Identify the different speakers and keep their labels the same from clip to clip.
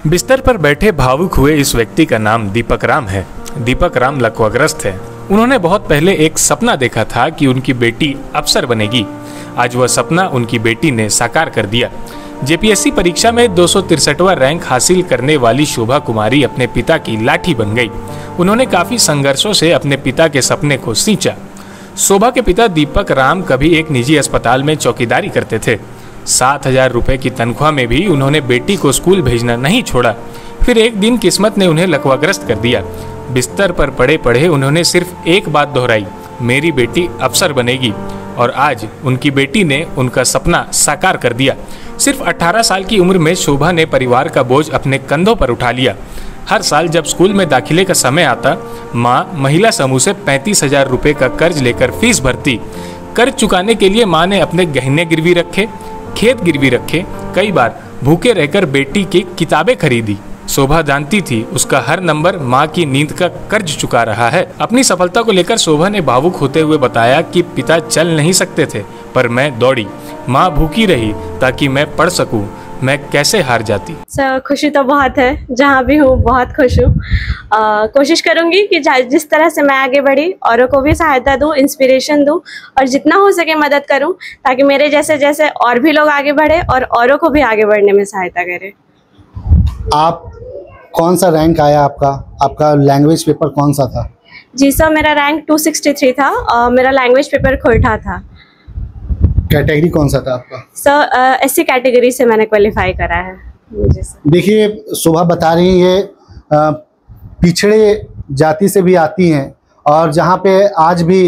Speaker 1: बिस्तर पर बैठे भावुक हुए इस व्यक्ति का नाम दीपक राम है। दीपक राम लकवाग्रस्त है। उन्होंने बहुत पहले एक सपना देखा था कि उनकी बेटी अफसर बनेगी। आज वह सपना उनकी बेटी ने साकार कर दिया। जेपीएससी परीक्षा में 263वां रैंक हासिल करने वाली शोभा कुमारी अपने पिता की लाठी बन गई। उन्होंने काफी संघर्षों से अपने पिता के सपने को सींचा। शोभा के पिता दीपक राम कभी एक निजी अस्पताल में चौकीदारी करते थे। 7,000 रुपए की तनख्वाह में भी उन्होंने बेटी को स्कूल भेजना नहीं छोड़ा। फिर एक दिन किस्मत ने उन्हें लकवाग्रस्त कर दिया। बिस्तर पर पड़े पड़े उन्होंने सिर्फ एक बात दोहराई, मेरी बेटी अफसर बनेगी। और आज उनकी बेटी ने उनका सपना साकार कर दिया। सिर्फ 18 साल की उम्र में शोभा ने परिवार का बोझ अपने कंधों पर उठा लिया। हर साल जब स्कूल में दाखिले का समय आता, माँ महिला समूह से 35,000 रुपए का कर्ज लेकर फीस भरती। कर्ज चुकाने के लिए माँ ने अपने गहने गिरवी रखे, खेत गिरवी रखे, कई बार भूखे रहकर बेटी की किताबें खरीदी। शोभा जानती थी उसका हर नंबर माँ की नींद का कर्ज चुका रहा है। अपनी सफलता को लेकर शोभा ने भावुक होते हुए बताया कि पिता चल नहीं सकते थे, पर मैं दौड़ी। माँ भूखी रही ताकि मैं पढ़ सकूं। मैं कैसे हार जाती।
Speaker 2: सर खुशी तो बहुत है, जहाँ भी हूँ बहुत खुश हूँ। कोशिश करूँगी कि जिस तरह से मैं आगे बढ़ी औरों को भी सहायता दूँ, इंस्पिरेशन दूँ और जितना हो सके मदद करूँ, ताकि मेरे जैसे जैसे और भी लोग आगे बढ़े और औरों को भी आगे बढ़ने में सहायता करें।
Speaker 3: आप कौन सा रैंक आया आपका लैंग्वेज पेपर कौन सा था?
Speaker 2: जी सर, मेरा रैंक 263 था और मेरा लैंग्वेज पेपर खोटा था।
Speaker 3: कैटेगरी कौन सा था आपका?
Speaker 2: सर एससी कैटेगरी से मैंने क्वालिफाई करा है।
Speaker 3: देखिए, शोभा बता रही है पिछड़े जाति से भी आती हैं और जहाँ पे आज भी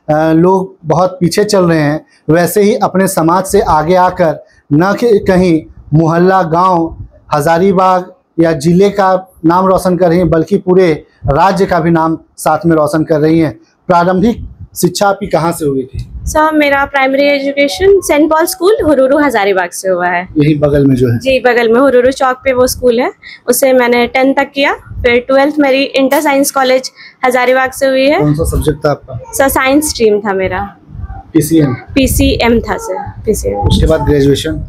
Speaker 3: लोग बहुत पीछे चल रहे हैं, वैसे ही अपने समाज से आगे आकर न कि कहीं मोहल्ला, गांव, हजारीबाग या जिले का नाम रोशन कर रही हैं, बल्कि पूरे राज्य का भी नाम साथ में रोशन कर रही हैं। प्रारंभिक शिक्षा आपकी कहाँ से हुई थी?
Speaker 2: सर मेरा primary education Saint Paul School Hurhuru Hazaribagh से हुआ है।
Speaker 3: यही बगल में जो है? जी
Speaker 2: बगल में हुरूरू चौक पे वो स्कूल है, उससे मैंने 10th तक किया। फिर 12th मेरी इंटर साइंस कॉलेज हजारीबाग से हुई है।
Speaker 3: कौन सा सब्जेक्ट था आपका?
Speaker 2: सर साइंस स्ट्रीम था मेरा। पीसीएम था सर, पीसीएम।
Speaker 3: उसके बाद ग्रेजुएशन?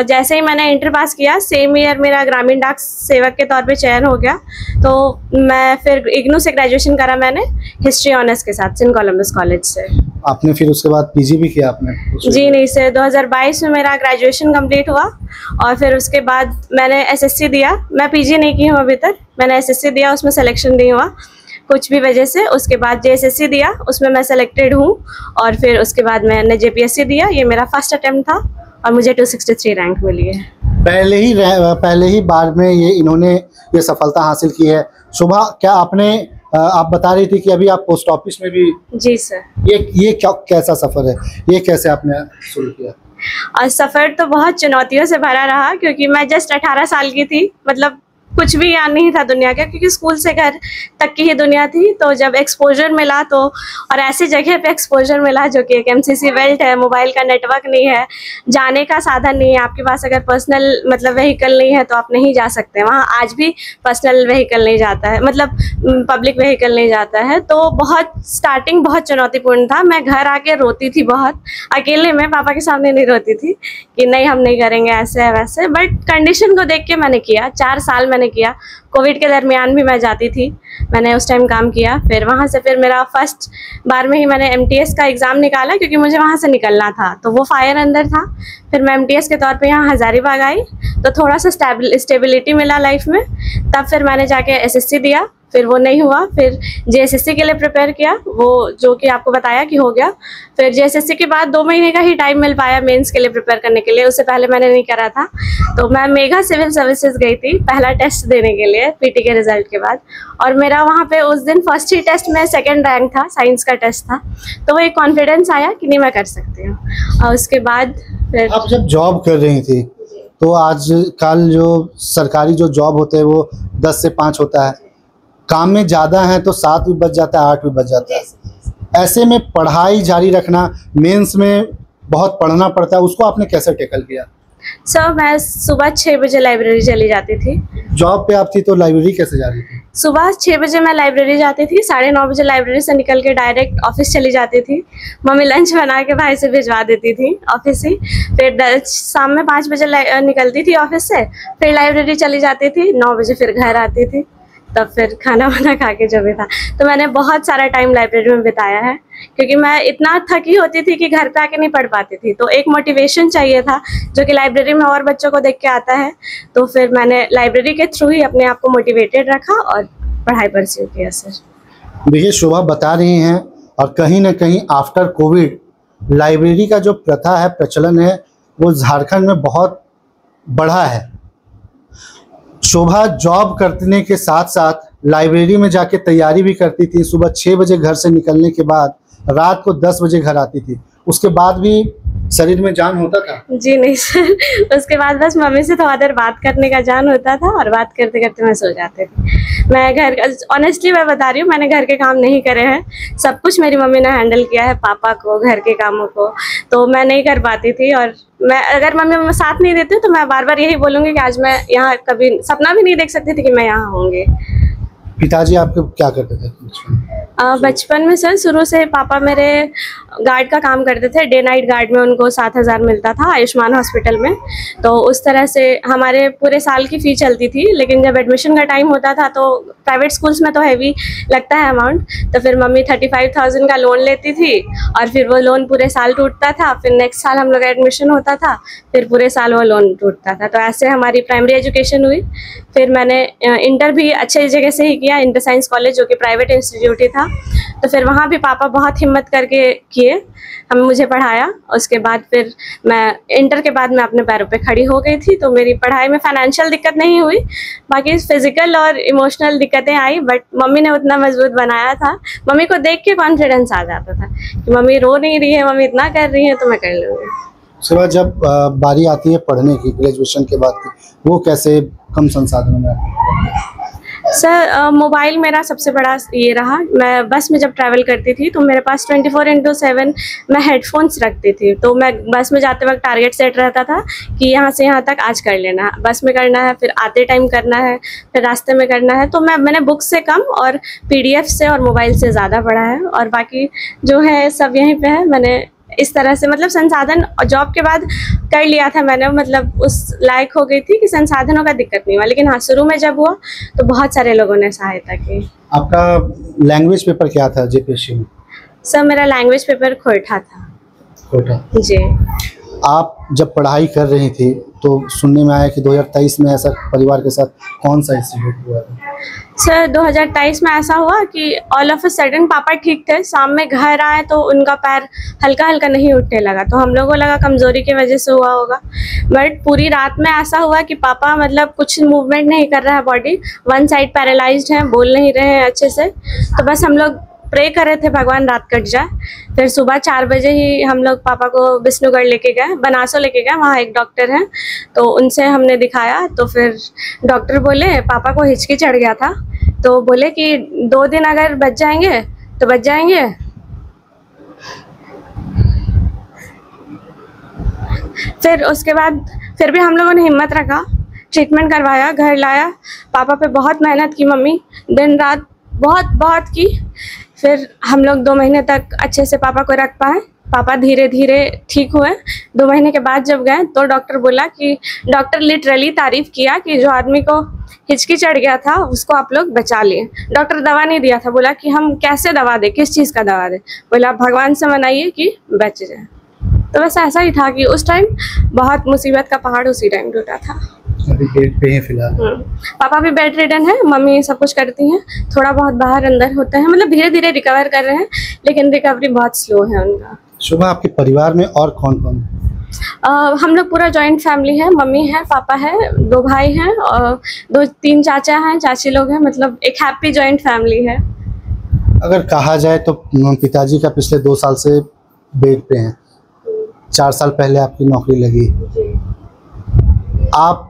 Speaker 2: जैसे ही मैंने इंटर पास किया, सेम ईयर मेरा ग्रामीण डाक सेवक के तौर पे चयन हो गया, तो मैं फिर इग्नू से ग्रेजुएशन करा मैंने हिस्ट्री ऑनर्स के साथ सेंट कोलंबस कॉलेज से।
Speaker 3: आपने फिर उसके बाद पीजी भी किया आपने?
Speaker 2: जी नहीं सर, 2022 में मेरा ग्रेजुएशन कंप्लीट हुआ और फिर उसके बाद मैंने एसएससी दिया। मैं पीजी नहीं की हूँ अभी तक, मैंने एसएससी दिया, उसमें सिलेक्शन नहीं हुआ कुछ भी वजह से। उसके बाद जेएसएससी दिया, उसमें मैं सेलेक्टेड हूँ और फिर उसके बाद मैंने जेपीएससी दिया। ये मेरा फर्स्ट अटेम्प्ट था और मुझे 263 रैंक मिली है।
Speaker 3: पहले ही बार में इन्होंने ये सफलता हासिल की है। शोभा, क्या आप बता रही थी कि अभी आप पोस्ट ऑफिस में भी?
Speaker 2: जी सर।
Speaker 3: ये कैसा सफर है? ये कैसे आपने शुरू किया?
Speaker 2: और सफर तो बहुत चुनौतियों से भरा रहा, क्योंकि मैं जस्ट 18 साल की थी, मतलब कुछ भी याद नहीं था दुनिया का, क्योंकि स्कूल से घर तक की ही दुनिया थी। तो जब एक्सपोजर मिला तो, और ऐसी जगह पे एक्सपोजर मिला जो कि एक एमसीसी बेल्ट है, मोबाइल का नेटवर्क नहीं है, जाने का साधन नहीं है, आपके पास अगर पर्सनल मतलब व्हीकल नहीं है तो आप नहीं जा सकते वहाँ। आज भी पर्सनल व्हीकल नहीं जाता है, मतलब पब्लिक व्हीकल नहीं जाता है। तो बहुत स्टार्टिंग बहुत चुनौतीपूर्ण था। मैं घर आके रोती थी बहुत, अकेले में, पापा के सामने नहीं रोती थी कि नहीं हम नहीं करेंगे ऐसे है वैसे, बट कंडीशन को देख के मैंने किया। 4 साल मैंने किया। कोविड के दरमियान भी मैं जाती थी, मैंने उस टाइम काम किया। फिर वहाँ से फिर मेरा फर्स्ट बार में ही मैंने एमटीएस का एग्ज़ाम निकाला, क्योंकि मुझे वहाँ से निकलना था, तो वो फायर अंदर था। फिर मैं एमटीएस के तौर पे यहाँ हजारीबाग आई, तो थोड़ा सा स्टेबिलिटी मिला लाइफ में। तब फिर मैंने जाके एसएससी दिया, फिर वो नहीं हुआ। फिर जेएसएससी के लिए प्रिपेयर किया, वो जो कि आपको बताया कि हो गया। फिर जेएसएससी के बाद 2 महीने का ही टाइम मिल पाया मेंस के लिए प्रिपेयर करने के लिए, उससे पहले मैंने नहीं करा था। तो मैं मेगा सिविल सर्विसेज गई थी पहला टेस्ट देने के लिए पीटी के रिजल्ट के बाद, और मेरा वहाँ पे उस दिन फर्स्ट ही टेस्ट में 2nd रैंक था, साइंस का टेस्ट था। तो वो एक कॉन्फिडेंस आया कि नहीं मैं कर सकती हूँ। और उसके बाद फिर
Speaker 3: आप जब जॉब कर रही थी, तो आजकल जो सरकारी जो जॉब होते हैं वो 10 से 5 होता है, काम में ज़्यादा है तो 7 भी बज जाता है, 8 भी बज जाता है। ऐसे में पढ़ाई जारी रखना, मेंस में बहुत पढ़ना पड़ता है, उसको आपने कैसे टैकल किया?
Speaker 2: सर मैं सुबह 6 बजे लाइब्रेरी चली जाती थी।
Speaker 3: जॉब पे आप थी तो लाइब्रेरी कैसे जा रही थी?
Speaker 2: सुबह 6 बजे मैं लाइब्रेरी जाती थी, 9:30 बजे लाइब्रेरी से निकल के डायरेक्ट ऑफिस चली जाती थी। मम्मी लंच बना के भाई से भिजवा देती थी ऑफिस से। फिर शाम में 5 बजे निकलती थी ऑफिस से, फिर लाइब्रेरी चली जाती थी, 9 बजे फिर घर आती थी, तब फिर खाना वाना खा के जो भी था। तो मैंने बहुत सारा टाइम लाइब्रेरी में बिताया है, क्योंकि मैं इतना थकी होती थी कि घर पे आके नहीं पढ़ पाती थी। तो एक मोटिवेशन चाहिए था जो कि लाइब्रेरी में और बच्चों को देख के आता है। तो फिर मैंने लाइब्रेरी के थ्रू ही अपने आप को मोटिवेटेड रखा और पढ़ाई परस्यू किया। सर
Speaker 3: देखिए, शोभा बता रही हैं, और कहीं ना कहीं आफ्टर कोविड लाइब्रेरी का जो प्रथा है, प्रचलन है, वो झारखंड में बहुत बढ़ा है। शोभा जॉब करने के साथ साथ लाइब्रेरी में जाके तैयारी भी करती थी। सुबह 6 बजे घर से निकलने के बाद रात को 10 बजे घर आती थी। उसके बाद भी शरीर में जान होता था?
Speaker 2: जी नहीं सर, उसके बाद बस मम्मी से थोड़ा देर बात करने का जान होता था, और बात करते करते मैं सो जाती थी। मैं घर, ऑनेस्टली मैं बता रही हूँ, मैंने घर के काम नहीं करे हैं। सब कुछ मेरी मम्मी ने हैंडल किया है, पापा को, घर के कामों को, तो मैं नहीं कर पाती थी। और मैं, अगर मम्मी साथ नहीं देती तो मैं बार बार यही बोलूँगी कि आज मैं यहाँ कभी सपना भी नहीं देख सकती थी कि मैं यहाँ होंगी।
Speaker 3: पिताजी आपके क्या करते थे
Speaker 2: बचपन में? सर शुरू से पापा मेरे गार्ड का काम करते थे, डे नाइट गार्ड में उनको 7,000 मिलता था आयुष्मान हॉस्पिटल में। तो उस तरह से हमारे पूरे साल की फ़ी चलती थी। लेकिन जब एडमिशन का टाइम होता था तो प्राइवेट स्कूल्स में तो हैवी लगता है अमाउंट, तो फिर मम्मी 35,000 का लोन लेती थी, और फिर वो लोन पूरे साल टूटता था। फिर नेक्स्ट साल हम लोग का एडमिशन होता था, फिर पूरे साल वो लोन टूटता था। तो ऐसे हमारी प्राइमरी एजुकेशन हुई। फिर मैंने इंटर भी अच्छे जगह से ही किया, इंटर साइंस कॉलेज, जो कि प्राइवेट इंस्टीट्यूट ही था। तो फिर वहाँ भी पापा बहुत हिम्मत करके किए, मुझे पढ़ाया। उसके बाद फिर मैं इंटर के बाद मैं अपने पैरों पे खड़ी हो गई थी। तो मेरी पढ़ाई में फाइनेंशियल दिक्कत नहीं हुई, बाकी फिजिकल और इमोशनल दिक्कतें आई, बट मम्मी ने उतना मजबूत बनाया था। मम्मी को देख के कॉन्फिडेंस आ जाता था कि मम्मी रो नहीं रही है, मम्मी इतना कर रही है, तो मैं कर लूँगी।
Speaker 3: उसके बाद जब बारी आती है पढ़ने की, ग्रेजुएशन के बाद की, वो कैसे कम संसाधनों में?
Speaker 2: सर मोबाइल मेरा सबसे बड़ा ये रहा। मैं बस में जब ट्रैवल करती थी तो मेरे पास 24/7 मैं हेडफोन्स रखती थी। तो मैं बस में जाते वक्त टारगेट सेट रहता था कि यहाँ से यहाँ तक आज कर लेना है, बस में करना है, फिर आते टाइम करना है, फिर रास्ते में करना है। तो मैंने बुक से कम और PDF से और मोबाइल से ज़्यादा पढ़ा है, और बाकी जो है सब यहीं पे है। मैंने इस तरह से मतलब संसाधन जॉब के बाद कर लिया था मैंने, मतलब उस लायक हो गई थी कि संसाधनों का दिक्कत नहीं हुआ। लेकिन हाँ, शुरू में जब हुआ तो बहुत सारे लोगों ने सहायता की।
Speaker 3: आपका लैंग्वेज पेपर क्या था JPSC में?
Speaker 2: सर मेरा लैंग्वेज पेपर खोटा था।
Speaker 3: खोटा?
Speaker 2: जी।
Speaker 3: आप जब पढ़ाई कर रही थी तो सुनने में आया कि 2023 में ऐसा परिवार के साथ कौन सा इंसिडेंट हुआ था?
Speaker 2: सर 2023 में ऐसा हुआ कि ऑल ऑफ अ सडन पापा ठीक थे, शाम में घर आए तो उनका पैर हल्का हल्का नहीं उठने लगा। तो हम लोगों को लगा कमज़ोरी की वजह से हुआ होगा, बट पूरी रात में ऐसा हुआ कि पापा मतलब कुछ मूवमेंट नहीं कर रहा है, बॉडी वन साइड पैरालाइज्ड है, बोल नहीं रहे हैं अच्छे से। तो बस हम लोग प्रे कर रहे थे भगवान रात कट जाए। फिर सुबह 4 बजे ही हम लोग पापा को विष्णुगढ़ लेके गए, बनासो लेके गए, वहाँ एक डॉक्टर हैं, तो उनसे हमने दिखाया। तो फिर डॉक्टर बोले, पापा को हिचकी चढ़ गया था, तो बोले कि 2 दिन अगर बच जाएंगे तो बच जाएंगे। फिर उसके बाद फिर भी हम लोगों ने हिम्मत रखा, ट्रीटमेंट करवाया, घर लाया। पापा पे बहुत मेहनत की मम्मी, दिन रात बहुत की। फिर हम लोग 2 महीने तक अच्छे से पापा को रख पाए। पापा धीरे धीरे ठीक हुए। 2 महीने के बाद जब गए तो डॉक्टर बोला कि, डॉक्टर लिटरली तारीफ़ किया कि जो आदमी को हिचकी चढ़ गया था उसको आप लोग बचा लिए। डॉक्टर दवा नहीं दिया था, बोला कि हम कैसे दवा दें, किस चीज़ का दवा दें। बोला भगवान से मनाइए कि बच जाए। तो बस ऐसा ही था कि उस टाइम बहुत मुसीबत का पहाड़ उसी टाइम टूटा था।
Speaker 3: अभी बेड पे हैं फिलहाल?
Speaker 2: पापा भी बेड रिडन है, मम्मी सब कुछ करती हैं, थोड़ा बहुत बाहर अंदर होता है, मतलब धीरे धीरे रिकवर कर रहे हैं, लेकिन रिकवरी बहुत स्लो है उनका।
Speaker 3: शोभा, आपके परिवार में और कौन कौन?
Speaker 2: हम लोग पूरा जॉइंट फैमिली है। मम्मी है, पापा है, 2 भाई हैं और 2-3 चाचा हैं, चाची लोग हैं, मतलब एक हैप्पी जॉइंट फैमिली है।
Speaker 3: अगर कहा जाए तो पिताजी का पिछले 2 साल से बेड पे हैं, 4 साल पहले आपकी नौकरी लगी। आप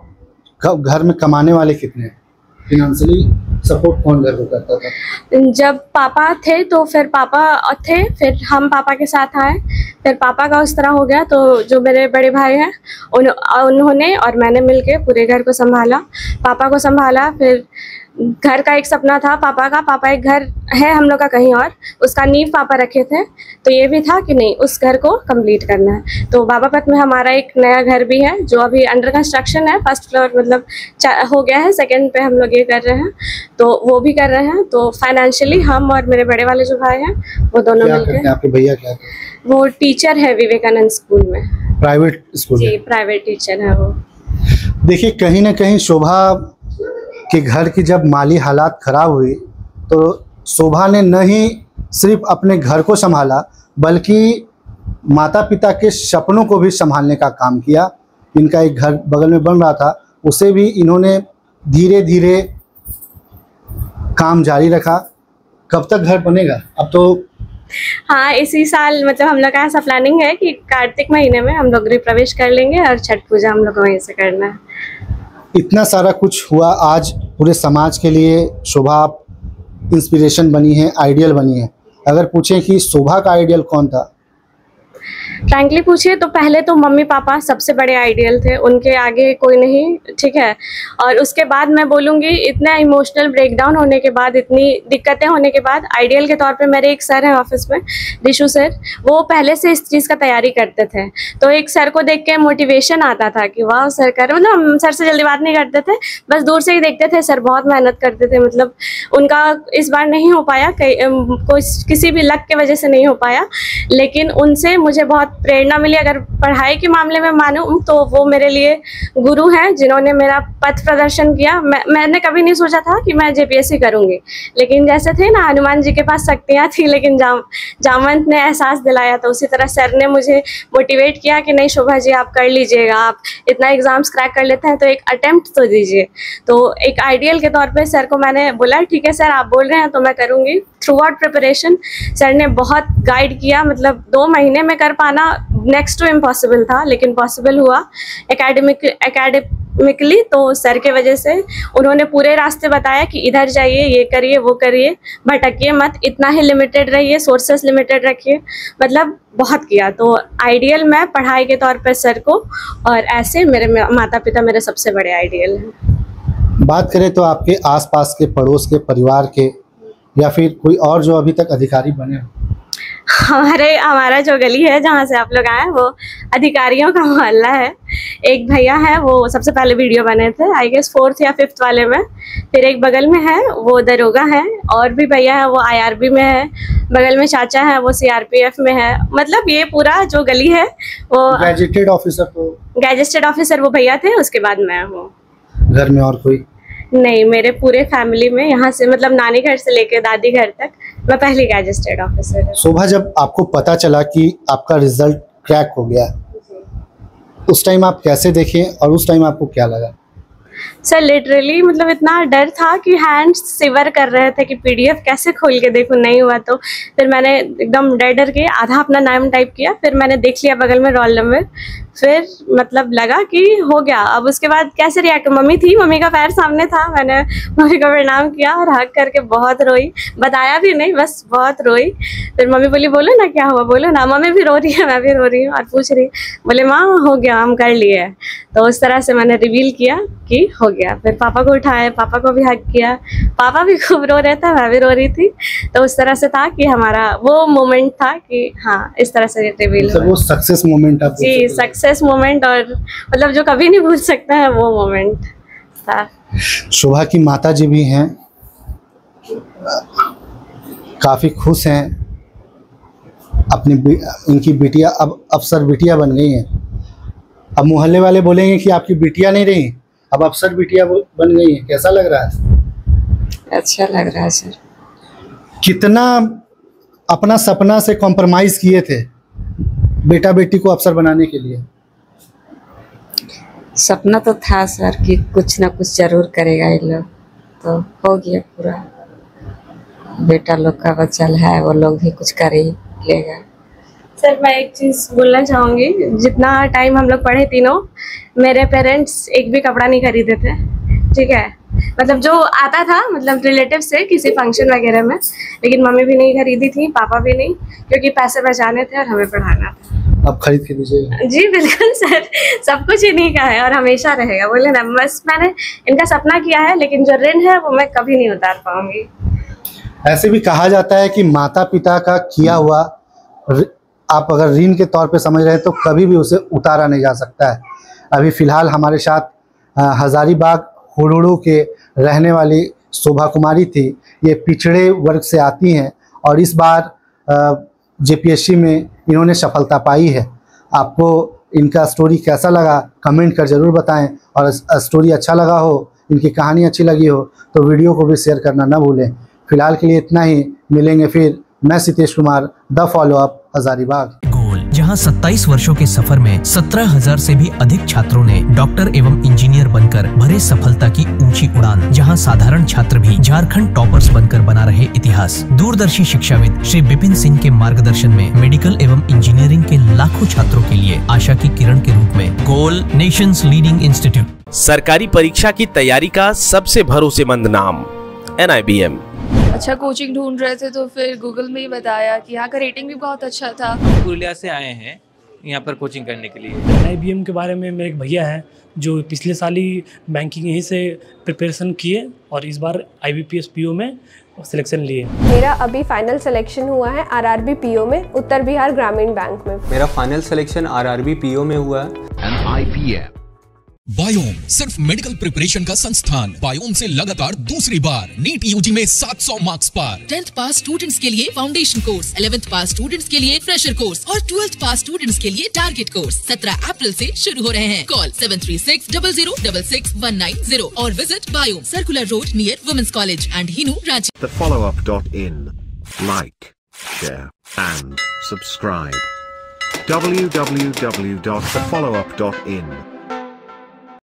Speaker 3: घर में कमाने वाले कितने हैं? फिनेंशियली सपोर्ट कौन घर को करता था?
Speaker 2: जब पापा थे तो फिर पापा थे, फिर हम पापा के साथ आए, फिर पापा का उस तरह हो गया तो जो मेरे बड़े भाई हैं उन्होंने और मैंने मिलके पूरे घर को संभाला, पापा को संभाला। फिर घर का एक सपना था पापा का, पापा एक घर है हम लोग का कहीं और, उसका नींव पापा रखे थे, तो ये भी था कि नहीं उस घर को कंप्लीट करना है। तो बाबापत में हमारा एक नया घर भी है जो अभी अंडर कंस्ट्रक्शन है, फर्स्ट फ्लोर मतलब हो गया है, सेकंड पे हम लोग ये कर रहे हैं, तो वो भी कर रहे हैं। तो फाइनेंशियली हम और मेरे बड़े वाले जो भाई हैं वो दोनों मिलकर।
Speaker 3: आपके भैया क्या करते हैं?
Speaker 2: वो टीचर है विवेकानंद स्कूल में,
Speaker 3: प्राइवेट स्कूल?
Speaker 2: जी प्राइवेट टीचर है वो।
Speaker 3: देखिए कहीं ना कहीं शोभा के घर की जब माली हालात खराब हुई तो शोभा ने न ही सिर्फ अपने घर को संभाला बल्कि माता पिता के सपनों को भी संभालने का काम किया। इनका एक घर बगल में बन रहा था, उसे भी इन्होंने धीरे धीरे काम जारी रखा। कब तक घर बनेगा? अब तो
Speaker 2: हाँ इसी साल मतलब हम लोग का ऐसा प्लानिंग है कि कार्तिक महीने में हम लोग गृह प्रवेश कर लेंगे और छठ पूजा हम लोग को वहीं से करना है।
Speaker 3: इतना सारा कुछ हुआ, आज पूरे समाज के लिए शोभा इंस्पिरेशन बनी है, आइडियल बनी है। अगर पूछें कि शोभा का आइडियल कौन था?
Speaker 2: फ्रैंकली पूछिए तो पहले तो मम्मी पापा सबसे बड़े आइडियल थे, उनके आगे कोई नहीं, ठीक है। और उसके बाद मैं बोलूँगी इतना इमोशनल ब्रेकडाउन होने के बाद, इतनी दिक्कतें होने के बाद आइडियल के तौर पे मेरे एक सर हैं ऑफिस में, दिशु सर, वो पहले से इस चीज़ का तैयारी करते थे। तो एक सर को देख के मोटिवेशन आता था कि वाह सर कर, मतलब हम सर से जल्दी बात नहीं करते थे, बस दूर से ही देखते थे। सर बहुत मेहनत करते थे, मतलब उनका इस बार नहीं हो पाया, कोई किसी भी लक के वजह से नहीं हो पाया, लेकिन उनसे मुझे बहुत प्रेरणा मिली। अगर पढ़ाई के मामले में मानूं तो वो मेरे लिए गुरु हैं जिन्होंने मेरा पथ प्रदर्शन किया। मैंने कभी नहीं सोचा था कि मैं जेपीएससी करूंगी, लेकिन जैसे थे ना हनुमान जी के पास शक्तियाँ थी लेकिन जामवंत ने एहसास दिलाया, तो उसी तरह सर ने मुझे मोटिवेट किया कि नहीं शोभा जी आप कर लीजिएगा, आप इतना एग्जाम्स क्रैक कर लेते हैं तो एक अटेम्प्ट तो दीजिए। तो एक आइडियल के तौर पे सर को मैंने बोला ठीक है सर आप बोल रहे हैं तो मैं करूँगी। थ्रू आउट प्रिपरेशन सर ने बहुत गाइड किया, मतलब 2 महीने में कर पाना नेक्स्ट टू इम्पॉसिबल था, लेकिन पॉसिबल हुआ एकेडमिकली। तो सर के वजह से उन्होंने पूरे रास्ते बताया कि इधर जाइए, ये करिए, वो करिए, भटकिए मत, इतना ही लिमिटेड रहिए, सोर्सेस लिमिटेड रखिए, मतलब बहुत किया। तो आइडियल मैं पढ़ाई के तौर पर सर को, और ऐसे मेरे माता पिता मेरे सबसे बड़े आइडियल हैं।
Speaker 3: बात करें तो आपके आसपास के, पड़ोस के, परिवार के, या फिर कोई और जो अभी तक अधिकारी बने हो?
Speaker 2: हमारा जो गली है जहाँ से आप लोग आए वो अधिकारियों का मोहल्ला है। एक भैया है वो सबसे पहले वीडियो बने थे, आई गेस 4th या 5th वाले में। फिर एक बगल में है वो दरोगा है, और भी भैया है वो IRB में है, बगल में चाचा है वो CRPF में है। मतलब ये पूरा जो गली है वो
Speaker 3: गैजेटेड ऑफिसर, तो
Speaker 2: गैजेटेड ऑफिसर वो भैया थे, उसके बाद मैं हूँ।
Speaker 3: घर में और कोई
Speaker 2: नहीं, मेरे पूरे फैमिली में यहाँ से मतलब नानी घर से लेकर दादी घर तक मैं पहली गैजेटेड ऑफिसर हूँ।
Speaker 3: शोभा जब आपको पता चला कि आपका रिजल्ट क्रैक हो गया, उस टाइम आप कैसे देखें और उस टाइम आपको क्या लगा?
Speaker 2: सर लिटरली मतलब इतना डर था कि हैंड्स सिवर कर रहे थे कि PDF कैसे खोल के देखूं, नहीं हुआ तो फिर मैंने एकदम डर के आधा अपना नाम टाइप किया, फिर मैंने देख लिया बगल में रोल नंबर, फिर मतलब लगा कि हो गया। अब उसके बाद कैसे रिएक्ट, मम्मी थी, मम्मी का पैर सामने था, मैंने मम्मी को प्रणाम किया और हक करके बहुत रोई, बताया भी नहीं, बस बहुत रोई। फिर मम्मी बोली बोलो ना क्या हुआ, बोलो ना। मम्मी भी रो रही है, मैं भी रो रही हूँ, और पूछ रही, बोले माँ हो गया, हम कर लिए। तो उस तरह से मैंने रिवील किया कि हो गया। फिर पापा को उठाया, पापा को भी हक किया, पापा भी खूब रो रहे थे, मैं भी रो रही थी। तो उस तरह से था कि हमारा वो मोमेंट था कि हाँ इस तरह से रिवील हुआ।
Speaker 3: वो सक्सेस मोमेंट आप
Speaker 2: जी, सक्सेस मोमेंट, और मतलब जो कभी नहीं भूल सकता है वो मोमेंट था।
Speaker 3: शोभा की माता जी भी हैं, काफ़ी खुश हैं, अपनी इनकी बिटिया अब अफसर बिटिया बन गई हैं। अब मोहल्ले वाले बोलेंगे कि आपकी बिटिया नहीं रही, अब अफसर बिटिया बन गई हैं, कैसा लग रहा है?
Speaker 4: अच्छा लग रहा है सर।
Speaker 3: कितना अपना सपना से कॉम्प्रोमाइज़ किए थे बेटा बेटी को अफसर बनाने के लिए?
Speaker 4: सपना तो था सर कि कुछ ना कुछ जरूर करेगा ये लोग, तो हो गया पूरा। बेटा लोग का बच्चा है, वो लोग भी कुछ कर ही लेगा।
Speaker 2: सर मैं एक चीज़ बोलना चाहूँगी, जितना टाइम हम लोग पढ़े तीनों, मेरे पेरेंट्स एक भी कपड़ा नहीं खरीदे थे, ठीक है। मतलब जो आता था, मतलब रिलेटिव से किसी फंक्शन वगैरह में, लेकिन मम्मी भी नहीं खरीदी थी, पापा भी नहीं, क्योंकि पैसे बचाने थे और हमें पढ़ाना था।
Speaker 3: अब खरीद के दीजिएगा।
Speaker 2: जी बिल्कुल सर, सब कुछ इन्हीं का है और हमेशा रहेगा। बोले ना, बस मैंने इनका सपना किया है, लेकिन जो ऋण है वो मैं कभी नहीं उतार पाऊंगी।
Speaker 3: ऐसे भी कहा जाता है कि माता पिता का किया हुआ आप अगर ऋण के तौर पे समझ रहे हैं तो कभी भी उसे उतारा नहीं जा सकता है। अभी फ़िलहाल हमारे साथ हज़ारीबाग हुडुडू के रहने वाली शोभा कुमारी थी। ये पिछड़े वर्ग से आती हैं और इस बार जेपीएससी में इन्होंने सफलता पाई है। आपको इनका स्टोरी कैसा लगा कमेंट कर ज़रूर बताएं, और स्टोरी अच्छा लगा हो, इनकी कहानी अच्छी लगी हो तो वीडियो को भी शेयर करना ना भूलें। फिलहाल के लिए इतना ही, मिलेंगे फिर। मैं सितेश कुमार, द फॉलोअप, हज़ारीबाग।
Speaker 5: जहां 27 वर्षों के सफर में 17,000 से भी अधिक छात्रों ने डॉक्टर एवं इंजीनियर बनकर भरे सफलता की ऊंची उड़ान। जहां साधारण छात्र भी झारखंड टॉपर्स बनकर बना रहे इतिहास। दूरदर्शी शिक्षाविद श्री विपिन सिंह के मार्गदर्शन में मेडिकल एवं इंजीनियरिंग के लाखों छात्रों के लिए आशा की किरण के रूप में गोल नेशंस लीडिंग इंस्टीट्यूट।
Speaker 6: सरकारी परीक्षा की तैयारी का सबसे भरोसेमंद नाम NIBM।
Speaker 7: अच्छा कोचिंग ढूंढ रहे थे तो फिर गूगल में ही बताया कि यहाँ का रेटिंग भी बहुत अच्छा था।
Speaker 8: पुरुलिया से आए हैं यहाँ पर कोचिंग करने के लिए।
Speaker 9: NIBM के बारे में मेरे एक भैया हैं जो पिछले साल ही बैंकिंग यहीं से प्रिपरेशन किए और इस बार IBPS PO में सिलेक्शन लिए।
Speaker 10: मेरा अभी फाइनल सिलेक्शन हुआ है RRB PO में, उत्तर बिहार ग्रामीण बैंक में।
Speaker 11: मेरा फाइनल सिलेक्शन RRB PO में हुआ है।
Speaker 12: बायोम सिर्फ मेडिकल प्रिपरेशन का संस्थान। बायोम से लगातार दूसरी बार नीट UG में 700 मार्क्स पार।
Speaker 13: 10th पास स्टूडेंट्स के लिए फाउंडेशन कोर्स, 11th पास स्टूडेंट्स के लिए फ्रेशर कोर्स और 12th पास स्टूडेंट्स के लिए टारगेट कोर्स 17 अप्रैल से शुरू हो रहे हैं। कॉल 7360066190 और विजिट बायोम, circular road near women's college and Hinoo, Ranchi.
Speaker 14: thefollowup.in. Like, share and subscribe. www.thefollowup.in